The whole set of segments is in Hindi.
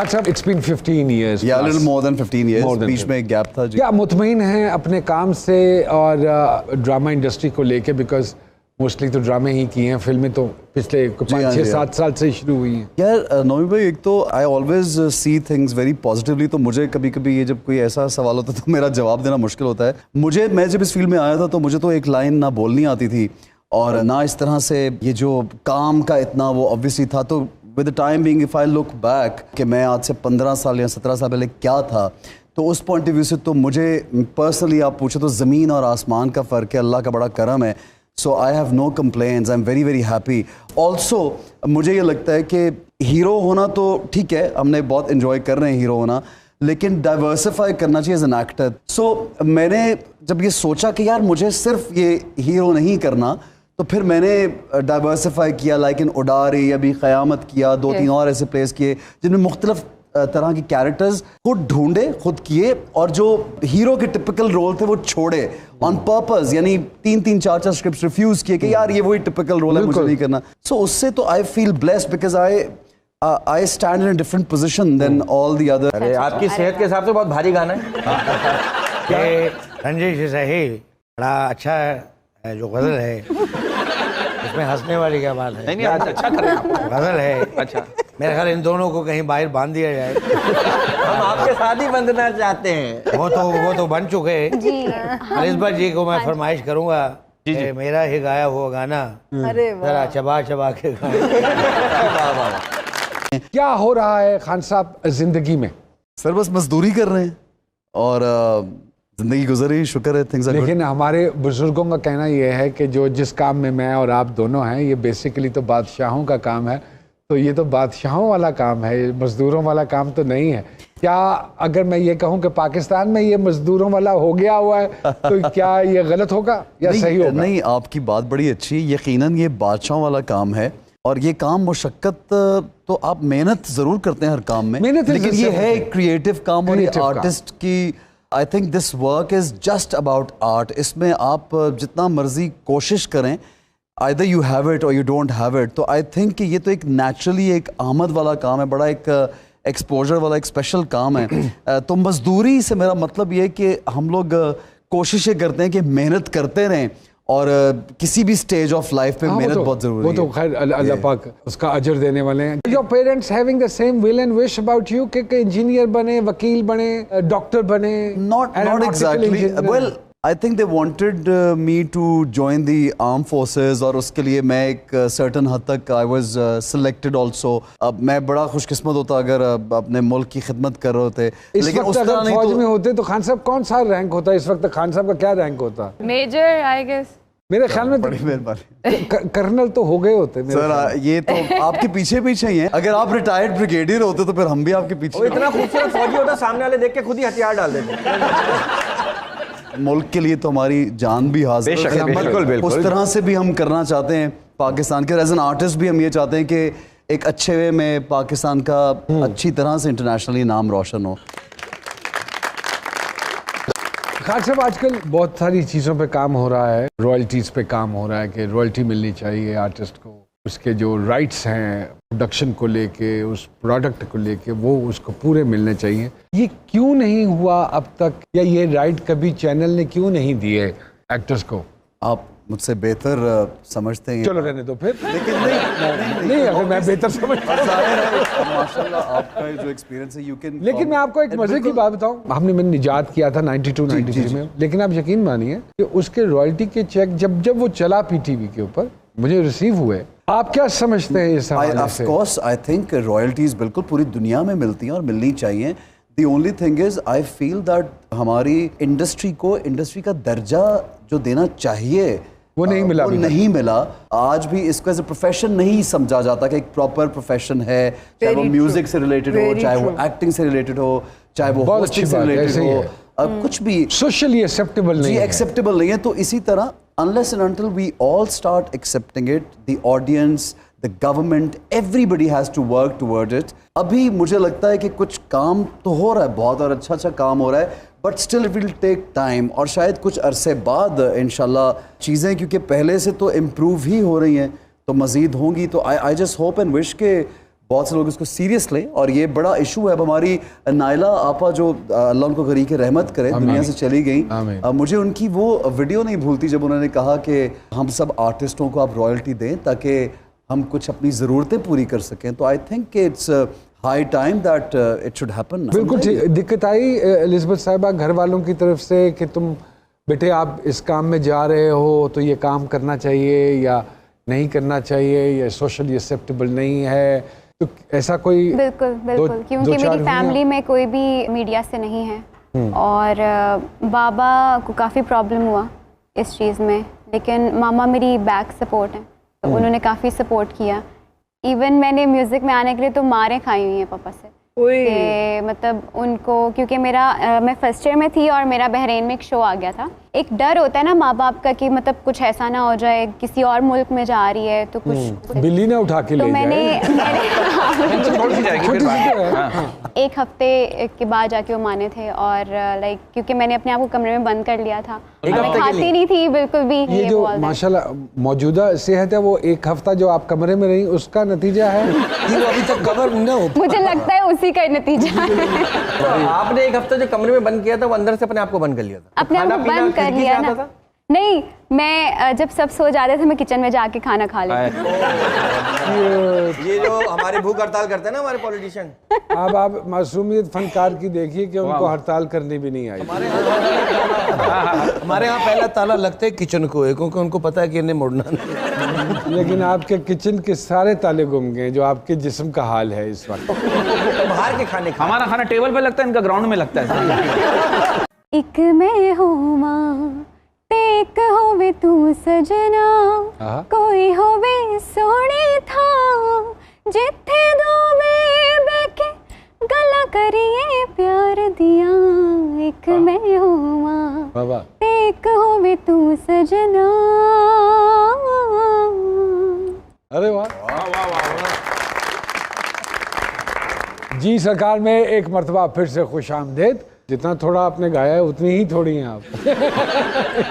खान साहब, it's been 15 years. Yeah, a little more than 15 years. More than बीच में एक गैप था जी. क्या मुतमईन हैं अपने काम से और ड्रामा इंडस्ट्री को लेके? बिकॉज मोस्टली तो ड्रामे ही किए हैं, फिल्में तो पिछले 5-6-7 साल से शुरू हुई हैं. यार नौमी भाई, एक तो I always see things very positively. तो मुझे कभी कभी ये जब कोई ऐसा सवाल होता है तो मेरा जवाब देना मुश्किल होता है. मैं जब इस फील्ड में आया था तो मुझे तो एक लाइन ना बोलनी आती थी और ना इस तरह से ये जो काम का इतना वो ऑब्वियसली था. तो with the time being, if I look back कि मैं आज से 15 साल या 17 साल पहले क्या था, तो उस पॉइंट ऑफ व्यू से तो मुझे पर्सनली आप पूछे तो ज़मीन और आसमान का फ़र्क है. अल्लाह का बड़ा करम है. So I have no complaints. I am very very happy. Also मुझे ये लगता है कि हीरो होना तो ठीक है, हमने बहुत इन्जॉय कर रहे हैं हीरो होना, लेकिन डाइवर्सिफाई करना चाहिए एज एन एक्टर. सो मैंने जब ये सोचा कि यार मुझे सिर्फ ये हीरो नहीं करना, तो फिर मैंने डाइवर्सिफाई किया. लाइक इन उडारी, अभी क़यामत किया, 2-3 और ऐसे प्लेस किए जिनमें मुख्तलिफ तरह के कैरेक्टर्स खुद ढूंढे, खुद किए, और जो हीरो के टिपिकल रोल थे वो छोड़े ऑन पर्पस. यानी 3-4 स्क्रिप्ट रिफ्यूज किए कि यार ये वही टिपिकल रोल है, मुझे नहीं करना. सो उससे तो I feel blessed because I stand in a different position than all the other. अरे आपकी सेहत के हिसाब से बहुत भारी गाना है. रंजिश सही बड़ा अच्छा है जो गजल है, इसमें हंसने वाली क्या बात है? नहीं अच्छा कर रहे हैं. गजल है. अच्छा, मेरे ख्याल इन दोनों को कहीं बाहर बांध दिया जाए. हम आपके साथ ही बंधना चाहते हैं. वो तो बन चुके हैं जी. अलिस्बत जी को मैं फरमाइश करूंगा कि मेरा ही गाया हुआ गाना जरा चबा चबा के क्या हो रहा है खान साहब जिंदगी में? सर बस मजदूरी कर रहे हैं और जिंदगी गुजर रही, शुक्र है, थिंग्स आर गुड. लेकिन हमारे बुजुर्गों का कहना यह है कि जो जिस काम में मैं और आप दोनों हैं, ये बेसिकली तो बादशाहों का काम है. तो ये तो बादशाहों वाला काम है, मजदूरों वाला काम तो नहीं है. क्या अगर मैं ये कहूँ कि पाकिस्तान में ये मजदूरों वाला हो गया हुआ है, तो क्या ये गलत होगा या सही होगा? नहीं, आपकी बात बड़ी अच्छी है. यकीनन ये बादशाहों वाला काम है और ये काम मुशक्कत, तो आप मेहनत ज़रूर करते हैं हर काम में, लेकिन ये है एक क्रिएटिव काम और ये आर्टिस्ट की. I think this work is just about art. इसमें आप जितना मर्जी कोशिश करें, either you have it or you don't have it. तो आई थिंक कि ये तो एक नेचुरली एक आमद वाला काम है, बड़ा एक एक्सपोजर वाला एक स्पेशल काम है. तो मजदूरी से मेरा मतलब ये है कि हम लोग कोशिशें करते हैं कि मेहनत करते रहें और किसी भी स्टेज ऑफ लाइफ पे मेहनत बहुत जरूरी है. वो तो खैर अल्लाह पाक उसका अजर देने वाले हैं. Your parents having the same will and wish about you कि इंजीनियर बने, वकील बने, डॉक्टर बने? Not exactly. Well, I think they wanted me to join the armed forces और उसके लिए मैं एक certain हद तक I was selected also. अब मैं बड़ा खुशकिस्मत होता अगर अपने मुल्क की खिदमत कर रहे होते. लेकिन उस तरह नहीं. फौज में होते तो खान साहब कौन सा रैंक होता? इस वक्त खान साहब का क्या रैंक होता? Major I guess. मेरे ख्याल में बड़ी मेहरबानी. कर्नल तो हो गए होते सर. ये तो आपके पीछे पीछे ही है. अगर आप रिटायर्ड ब्रिगेडियर होते तो फिर हम भी आपके पीछे. इतना खूबसूरत फौजी होता, सामने वाले देख के खुद ही हथियार डाल देते. मुल्क के लिए तो हमारी जान भी हाजिर है. बिल्कुल. उस तरह से भी हम करना चाहते हैं पाकिस्तान के. एज एन आर्टिस्ट भी हम ये चाहते हैं कि एक अच्छे वे में पाकिस्तान का अच्छी तरह से इंटरनेशनली नाम रोशन हो. खान साहब, आजकल बहुत सारी चीज़ों पे काम हो रहा है. रॉयल्टीज़ पे काम हो रहा है कि रॉयल्टी मिलनी चाहिए आर्टिस्ट को, उसके जो राइट्स हैं प्रोडक्शन को लेके, उस प्रोडक्ट को लेके, वो उसको पूरे मिलने चाहिए. ये क्यों नहीं हुआ अब तक, या ये राइट कभी चैनल ने क्यों नहीं दिए एक्टर्स को? आप मुझसे बेहतर समझते हैं. चलो रहने दो फिर. लेकिन नहीं अगर मैं बेहतर समझता हूं. माशाल्लाह आपका जो एक्सपीरियंस है, यू कैन. लेकिन मैं आपको एक मजे की बात बताऊं. मैंने निजात किया था 92-93 में, लेकिन आप यकीन मानिए कि उसके रॉयल्टी के चेक जब वो चला पीटीवी के ऊपर, मुझे रिसीव हुए. आप क्या समझते हैं इस हवाले से? Of course I think royalties बिल्कुल पूरी दुनिया में मिलती हैं और मिलनी चाहिए. The only thing is I feel that हमारी इंडस्ट्री को इंडस्ट्री का दर्जा जो देना चाहिए वो नहीं मिला. वो नहीं मिला. आज भी इसको एज ए प्रोफेशन नहीं समझा जाता कि एक प्रॉपर प्रोफेशन है. चाहे वो म्यूजिक से रिलेटेड हो, चाहे वो एक्टिंग से रिलेटेड हो, चाहे वो होस्टिंग से रिलेटेड हो, कुछ भी सोशली एक्सेप्टेबल नहीं है. एक्सेप्टेबल नहीं है. तो इसी तरह unless and until we all start accepting it, the audience, the government, everybody has to work toward it. अभी मुझे लगता है कि कुछ काम तो हो रहा है बहुत और अच्छा काम हो रहा है, but still it will take time. और शायद कुछ अरसे बाद इंशाल्लाह चीज़ें, क्योंकि पहले से तो improve ही हो रही हैं, तो मज़ीद होंगी. तो I just hope and wish के बहुत से लोग इसको सीरियस लें और ये बड़ा इशू है। अब हमारी नायला आपा जो अल्लाह उनको करी के रहमत करे, दुनिया से चली गई, मुझे उनकी वो वीडियो नहीं भूलती जब उन्होंने कहा कि हम सब आर्टिस्टों को आप रॉयल्टी दें ताकि हम कुछ अपनी ज़रूरतें पूरी कर सकें। तो I think it's high time that it should happen. बिल्कुल ठीक। दिक्कत आई एलिज़ाबेथ साहिबा घर वालों की तरफ से कि तुम बेटे आप इस काम में जा रहे हो तो ये काम करना चाहिए या नहीं करना चाहिए, या सोशली एक्सेप्टेबल नहीं है, तो ऐसा कोई? बिल्कुल बिल्कुल, क्योंकि मेरी फैमिली में कोई भी मीडिया से नहीं है और बाबा को काफ़ी प्रॉब्लम हुआ इस चीज़ में, लेकिन मामा मेरी बैक सपोर्ट है तो उन्होंने काफ़ी सपोर्ट किया। इवन मैंने म्यूज़िक में आने के लिए तो मारें खाई हुई हैं पापा से कि मतलब उनको, क्योंकि मेरा मैं फर्स्ट ईयर में थी और मेरा बहरीन में एक शो आ गया था। एक डर होता है ना माँ बाप का कि मतलब कुछ ऐसा ना हो जाए, किसी और मुल्क में जा रही है तो कुछ बिल्ली ना उठा के तो ले मैंने छोटी सी जाएगी फिर बात। एक हफ्ते के बाद जाके वो माने थे और लाइक क्योंकि मैंने अपने आप को कमरे में बंद कर लिया था, मैं खाती नहीं थी बिल्कुल भी। ये जो माशाल्लाह मौजूदा सेहत है वो एक हफ्ता जो आप कमरे में रही उसका नतीजा है। वो अभी तक कवर ना हो, मुझे लगता है उसी का नतीजा है। तो आपने एक हफ्ते जो कमरे में बंद किया था वो अंदर से अपने आप को बंद कर लिया था? अपने आप को बंद कर लिया ना? नहीं, मैं जब सब सो जाते थे मैं किचन में जाके खाना खा लेती। ये जो हमारे भूख हड़ताल करते हैं ना हमारे पॉलिटिशियन, अब आप मासूमियत फनकार की देखिए कि उनको हड़ताल करनी भी नहीं आई। हमारे यहाँ पहला ताला लगता है किचन को है क्योंकि उनको पता है कि इन्हें मुड़ना नहीं। लेकिन आपके किचन के सारे ताले गुम गए, जो आपके जिस्म का हाल है इस वक्त। बाहर के खाने का हमारा खाना टेबल पे लगता है, इनका ग्राउंड में लगता है। एक मैं होवा टेक होवे तू सजना, कोई होवे सोने था जिथे दो में बैठे गला करिए प्यार दिया। एक मैं होवा टेक होवे तू सजना। अरे वाह जी। सरकार में एक मर्तबा फिर से खुश आमदेद। जितना थोड़ा आपने गाया है उतनी ही थोड़ी हैं आप।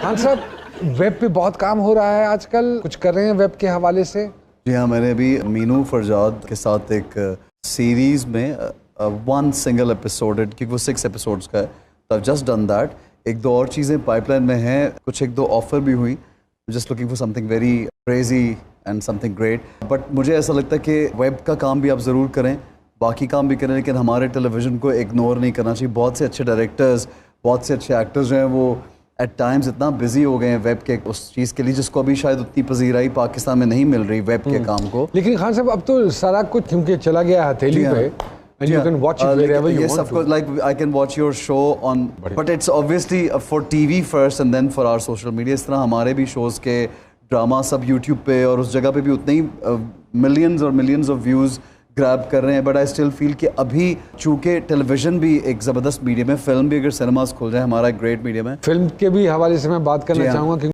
खान साहब, वेब पे बहुत काम हो रहा है आजकल, कुछ कर रहे हैं वेब के हवाले से? जी हाँ, मैंने अभी मीनू फरजाद के साथ एक सीरीज में वन सिंगल एपिसोड, क्योंकि वो 6 एपिसोड्स का है, तो आई जस्ट डन दैट। एक दो और चीज़ें पाइपलाइन में हैं, कुछ एक दो ऑफर भी हुई। Just looking for something very crazy and something great. But मुझे ऐसा लगता है कि वेब का काम भी आप ज़रूर करें, बाकी काम भी करें, लेकिन हमारे टेलीविज़न को इग्नोर नहीं करना चाहिए। बहुत से अच्छे डायरेक्टर्स, बहुत से अच्छे एक्टर्स जो हैं वो एट टाइम्स इतना बिजी हो गए हैं वेब के उस चीज़ के लिए जिसको अभी शायद उतनी पजीराई पाकिस्तान में नहीं मिल रही वेब के काम को। लेकिन खान साहब अब तो सारा कुछ क्योंकि चला गया हथेली पे, and you can watch it wherever you yes, want of course, like I can watch your show on, but it's obviously for TV first and then for our social media. इस तरह हमारे भी shows के ड्रामा सब YouTube पे और उस जगह पे भी उतने ही मिलियंस और मिलियंस ऑफ व्यूज़ ग्रैब कर रहे हैं। बट आई स्टिल फील कि अभी चूँकि टेलीविज़न भी एक ज़बरदस्त मीडियम है, फिल्म भी अगर सिनेमास खुल जाए हमारा एक ग्रेट मीडियम है। फिल्म के भी हवाले से मैं बात करना चाहूँगा।